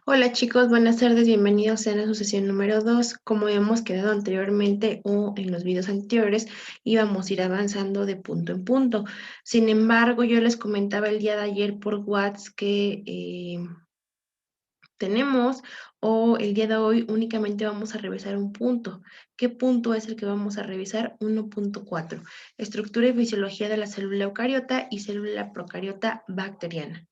Hola chicos, buenas tardes, bienvenidos a su sesión número 2. Como hemos quedado anteriormente o en los videos anteriores, íbamos a ir avanzando de punto en punto. Sin embargo, yo les comentaba el día de ayer por WhatsApp que tenemos o el día de hoy únicamente vamos a revisar un punto. ¿Qué punto es el que vamos a revisar? 1.4. Estructura y fisiología de la célula eucariota y célula procariota bacteriana.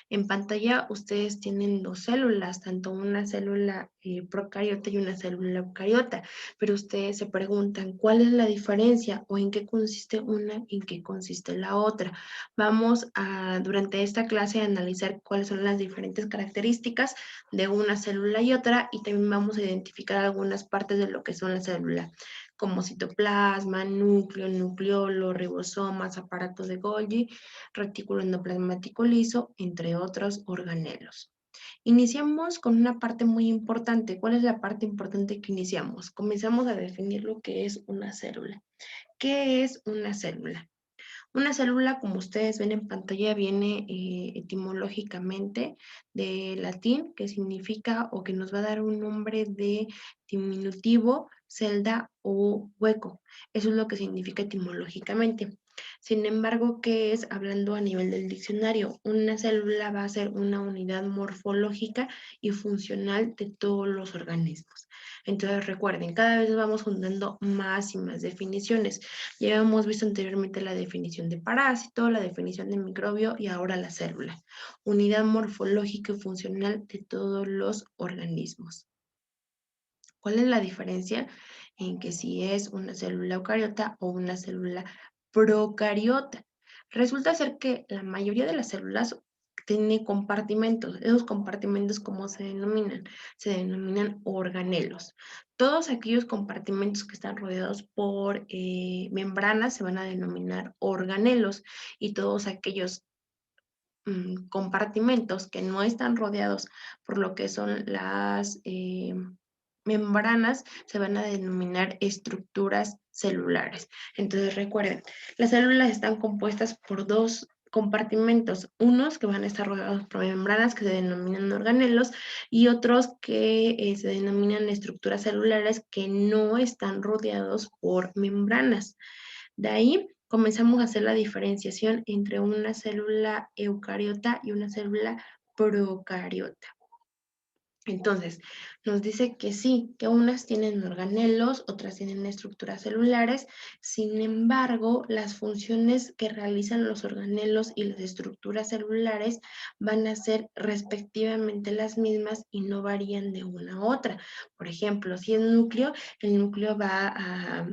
En pantalla ustedes tienen dos células, tanto una célula procariota y una célula eucariota, pero ustedes se preguntan cuál es la diferencia o en qué consiste una y en qué consiste la otra. Vamos a, durante esta clase, a analizar cuáles son las diferentes características de una célula y otra, y también vamos a identificar algunas partes de lo que son las células, como citoplasma, núcleo, nucleolo, ribosomas, aparato de Golgi, retículo endoplasmático liso, entre otros organelos. Iniciamos con una parte muy importante. ¿Cuál es la parte importante que iniciamos? Comenzamos a definir lo que es una célula. ¿Qué es una célula? Una célula, como ustedes ven en pantalla, viene etimológicamente de latín, que significa o que nos va a dar un nombre de diminutivo, celda o hueco. Eso es lo que significa etimológicamente. Sin embargo, ¿qué es? Hablando a nivel del diccionario, una célula va a ser una unidad morfológica y funcional de todos los organismos. Entonces, recuerden, cada vez vamos juntando más y más definiciones. Ya hemos visto anteriormente la definición de parásito, la definición de microbio y ahora la célula. Unidad morfológica y funcional de todos los organismos. ¿Cuál es la diferencia en que si es una célula eucariota o una célula procariota? Resulta ser que la mayoría de las células tiene compartimentos. Esos compartimentos, ¿cómo se denominan? Se denominan organelos. Todos aquellos compartimentos que están rodeados por membranas se van a denominar organelos, y todos aquellos compartimentos que no están rodeados por lo que son las membranas se van a denominar estructuras celulares. Entonces recuerden, las células están compuestas por dos compartimentos, unos que van a estar rodeados por membranas que se denominan organelos y otros que se denominan estructuras celulares que no están rodeados por membranas. De ahí comenzamos a hacer la diferenciación entre una célula eucariota y una célula procariota. Entonces, nos dice que sí, que unas tienen organelos, otras tienen estructuras celulares. Sin embargo, las funciones que realizan los organelos y las estructuras celulares van a ser respectivamente las mismas y no varían de una a otra. Por ejemplo, si es núcleo, el núcleo va a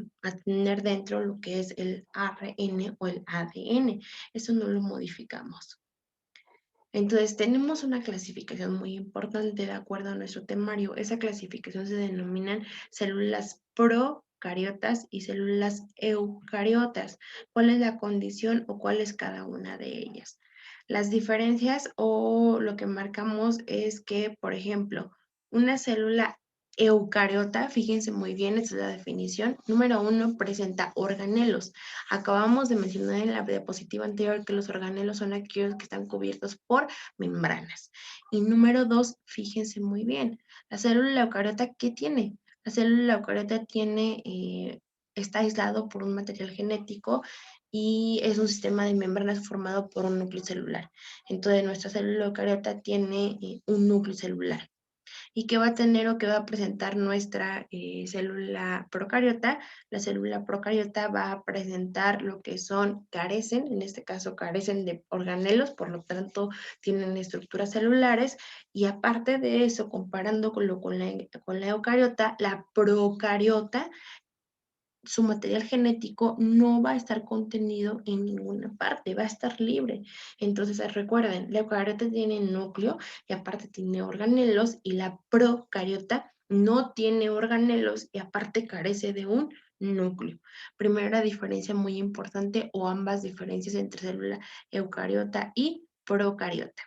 tener dentro lo que es el ARN o el ADN. Eso no lo modificamos. Entonces, tenemos una clasificación muy importante de acuerdo a nuestro temario. Esa clasificación se denominan células procariotas y células eucariotas. ¿Cuál es la condición o cuál es cada una de ellas? Las diferencias o lo que marcamos es que, por ejemplo, una célula eucariota, fíjense muy bien, esta es la definición. Número 1, presenta organelos. Acabamos de mencionar en la diapositiva anterior que los organelos son aquellos que están cubiertos por membranas. Y número 2, fíjense muy bien, la célula eucariota, ¿qué tiene? La célula eucariota tiene, está aislado por un material genético y es un sistema de membranas formado por un núcleo celular. Entonces, nuestra célula eucariota tiene un núcleo celular. ¿Y qué va a tener o qué va a presentar nuestra célula procariota? La célula procariota va a presentar lo que son, carecen, en este caso carecen de organelos, por lo tanto tienen estructuras celulares, y aparte de eso, comparando con la eucariota, la procariota, su material genético no va a estar contenido en ninguna parte, va a estar libre. Entonces, recuerden, la eucariota tiene núcleo y aparte tiene organelos, y la procariota no tiene organelos y aparte carece de un núcleo. Primera diferencia muy importante, o ambas diferencias entre célula eucariota y procariota.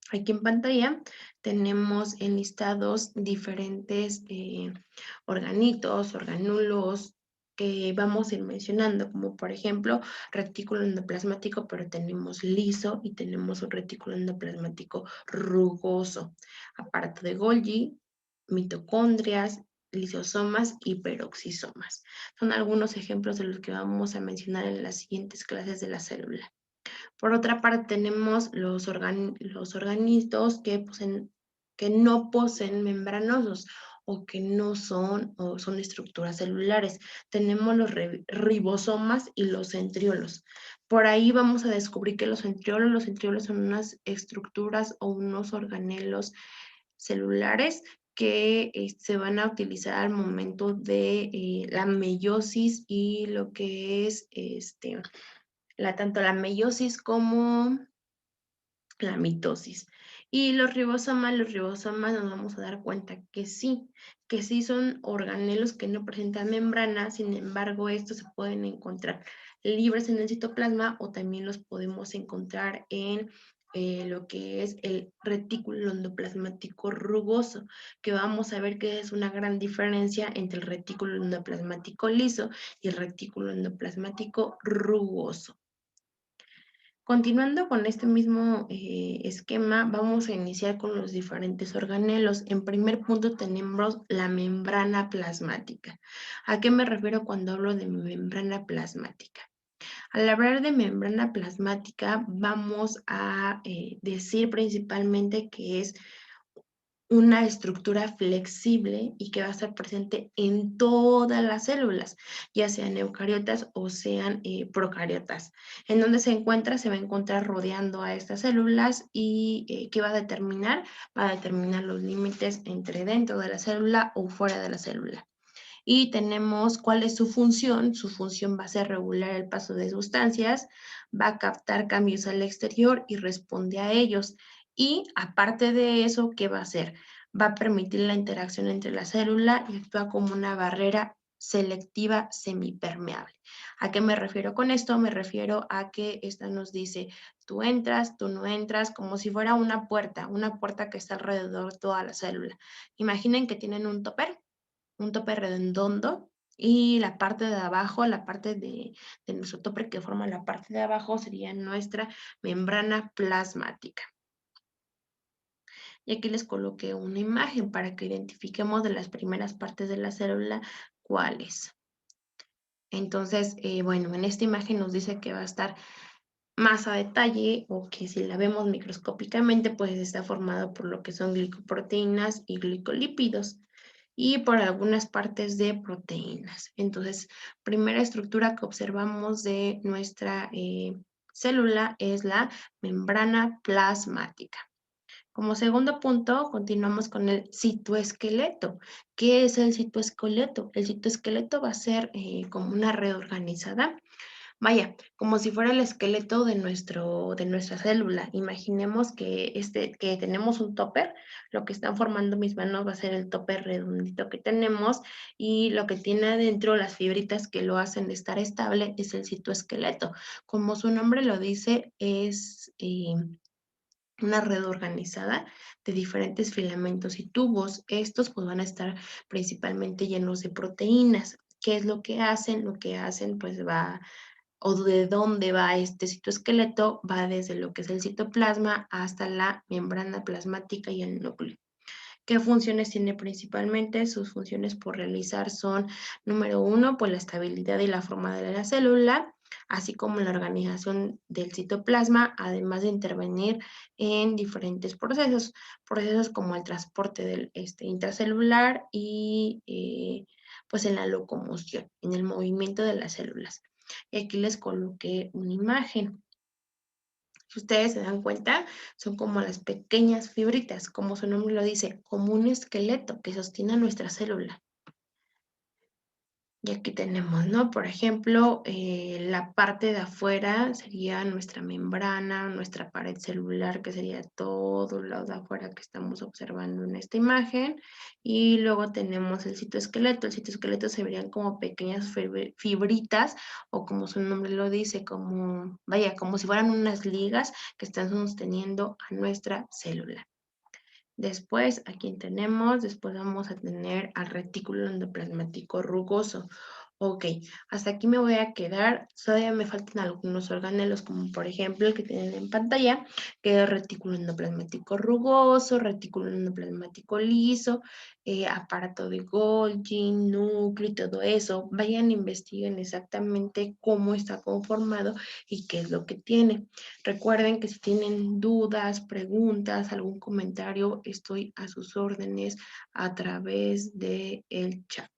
Aquí en pantalla tenemos enlistados diferentes organitos, organulos, que vamos a ir mencionando, como por ejemplo retículo endoplasmático, pero tenemos liso y tenemos un retículo endoplasmático rugoso, aparato de Golgi, mitocondrias, lisosomas y peroxisomas. Son algunos ejemplos de los que vamos a mencionar en las siguientes clases de la célula. Por otra parte, tenemos los organismos que no poseen membranosos o que no son o son estructuras celulares. Tenemos los ribosomas y los centriolos. Por ahí vamos a descubrir que los centriolos son unas estructuras o unos organelos celulares que se van a utilizar al momento de la meiosis y lo que es tanto la meiosis como la mitosis. Y los ribosomas nos vamos a dar cuenta que sí son organelos que no presentan membrana, sin embargo, estos se pueden encontrar libres en el citoplasma o también los podemos encontrar en lo que es el retículo endoplasmático rugoso, que vamos a ver que es una gran diferencia entre el retículo endoplasmático liso y el retículo endoplasmático rugoso. Continuando con este mismo esquema, vamos a iniciar con los diferentes organelos. En primer punto tenemos la membrana plasmática. ¿A qué me refiero cuando hablo de membrana plasmática? Al hablar de membrana plasmática, vamos a decir principalmente que es una estructura flexible y que va a estar presente en todas las células, ya sean eucariotas o sean procariotas. En donde se encuentra, se va a encontrar rodeando a estas células y ¿qué va a determinar? Va a determinar los límites entre dentro de la célula o fuera de la célula. Y tenemos cuál es su función. Su función va a ser regular el paso de sustancias, va a captar cambios al exterior y responde a ellos. Y aparte de eso, ¿qué va a hacer? Va a permitir la interacción entre la célula y actúa como una barrera selectiva semipermeable. ¿A qué me refiero con esto? Me refiero a que esta nos dice, tú entras, tú no entras, como si fuera una puerta que está alrededor de toda la célula. Imaginen que tienen un tope redondo y la parte de abajo, la parte de nuestro tope que forma la parte de abajo sería nuestra membrana plasmática. Y aquí les coloqué una imagen para que identifiquemos de las primeras partes de la célula cuáles. Entonces, bueno, en esta imagen nos dice que va a estar más a detalle o que si la vemos microscópicamente, pues está formado por lo que son glicoproteínas y glicolípidos y por algunas partes de proteínas. Entonces, primera estructura que observamos de nuestra célula es la membrana plasmática. Como segundo punto, continuamos con el citoesqueleto. ¿Qué es el citoesqueleto? El citoesqueleto va a ser como una red organizada. Vaya, como si fuera el esqueleto de nuestra célula. Imaginemos que tenemos un topper, lo que están formando mis manos va a ser el topper redondito que tenemos y lo que tiene adentro, las fibritas que lo hacen estar estable, es el citoesqueleto. Como su nombre lo dice, es una red organizada de diferentes filamentos y tubos. Estos pues van a estar principalmente llenos de proteínas. ¿Qué es lo que hacen? Lo que hacen pues va o de dónde va este citoesqueleto, va desde lo que es el citoplasma hasta la membrana plasmática y el núcleo. ¿Qué funciones tiene principalmente? Sus funciones por realizar son, número uno, pues la estabilidad y la forma de la célula, así como la organización del citoplasma, además de intervenir en diferentes procesos como el transporte del intracelular y pues en la locomoción, en el movimiento de las células. Y aquí les coloqué una imagen. Si ustedes se dan cuenta, son como las pequeñas fibritas, como su nombre lo dice, como un esqueleto que sostiene a nuestra célula. Y aquí tenemos, ¿no? Por ejemplo, la parte de afuera sería nuestra membrana, nuestra pared celular, que sería todo el lado de afuera que estamos observando en esta imagen. Y luego tenemos el citoesqueleto. El citoesqueleto se verían como pequeñas fibritas, o como su nombre lo dice, como, vaya, como si fueran unas ligas que están sosteniendo a nuestra célula. Después, aquí tenemos, después vamos a tener al retículo endoplasmático rugoso. Ok, hasta aquí me voy a quedar. Todavía me faltan algunos organelos, como por ejemplo el que tienen en pantalla, que es retículo endoplasmático rugoso, retículo endoplasmático liso, aparato de Golgi, núcleo y todo eso. Vayan, investiguen exactamente cómo está conformado y qué es lo que tiene. Recuerden que si tienen dudas, preguntas, algún comentario, estoy a sus órdenes a través del chat.